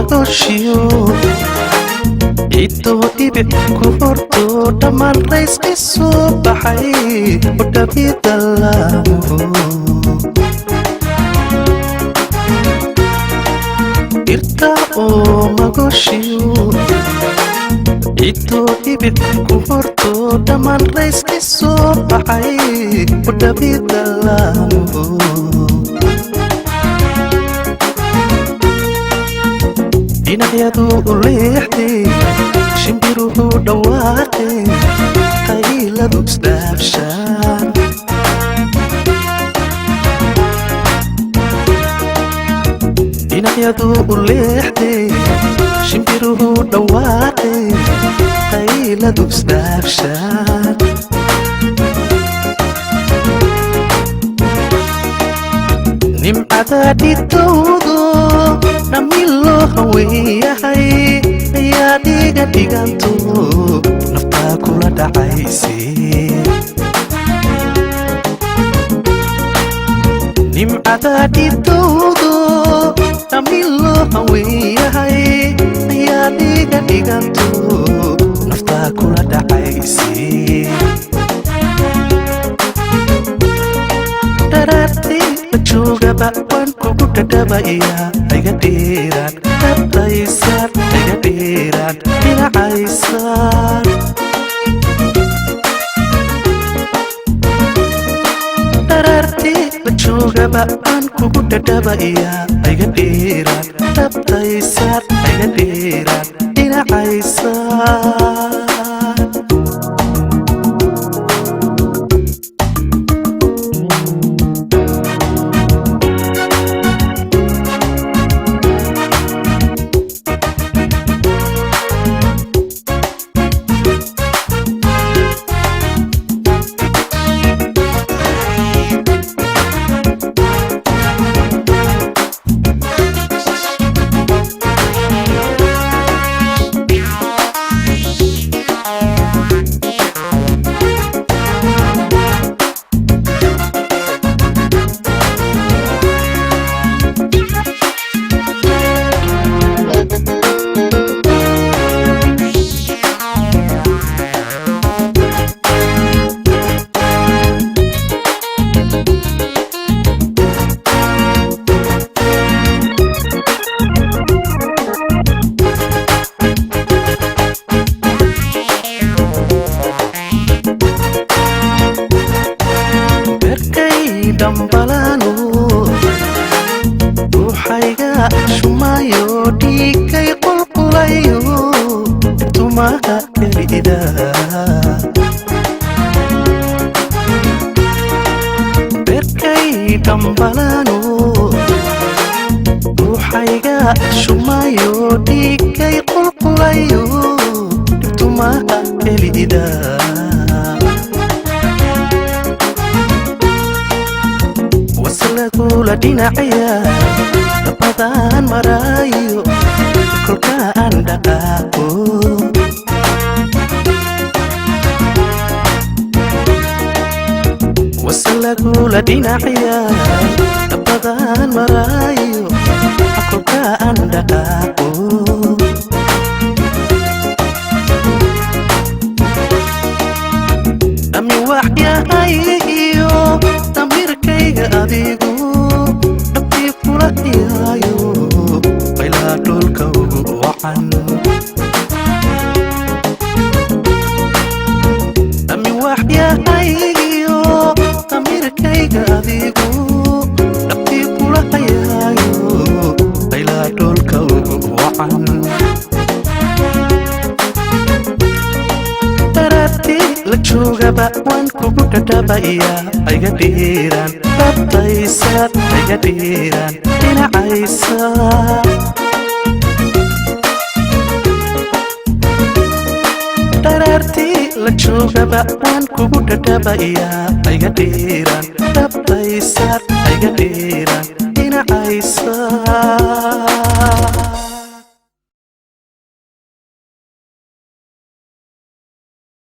magoshiyo ito ibig ku horto dhamaan rays isoo baxay oo dhabidalaamo irta oo magoshiyo ito ibig ku horto dhamaan rays isoo baxay oo dhabidalaamo dhinacyadu u leexday shimbiruhu dhawaaqay qayladu isdhaafshaan dhinacyadu u leexday shimbiruhu dhawaaqay qayladu isdhaafshaan nimcada dhitowdo namilo haweeyahay ayaa dhiga dhiganto naftaa kula dhacayse nimcada dhitowdo namilo haweeyahay ayaa dhiga dhiganto naftaa kula dhacayse daraartii la joogaba waan kugu dhadhabaya iga dheeraan dabdaysaan iga dheeraan dhinacaysaan daraartii la joogaba waan kugu dhadhabaya iga dheeraan dabdaysaan iga dheeraan dhinacaysaan dambalano ruuxayga shumayo dhiigay qulqulayo tumaha kelida berkay dambalano ruuxayga shumayo dhiigay qulqulayo tumaha kelida kula dhinacaya dabadaan marayo kolka aan dhaqaaqo wasala kula dhinacaya dabadaan marayo kolka aan dhaqaaqo ami waxyahay iyo damirkayga adigu baylaa dhulka ugu wacan ami waxyahaygiyo damirkayga adigu dhabtii kula hayaayo baylaa dhulka ugu wacan daraartii la joogaba waan kugu dhadhabaya iga dheeraan dabdaysaad iga dheeraan dhinacaysaan daraartii la joogaba waan kugu dhadhabaya iga dheeraan dabdaysaad iga dheeraan dhinacaysaan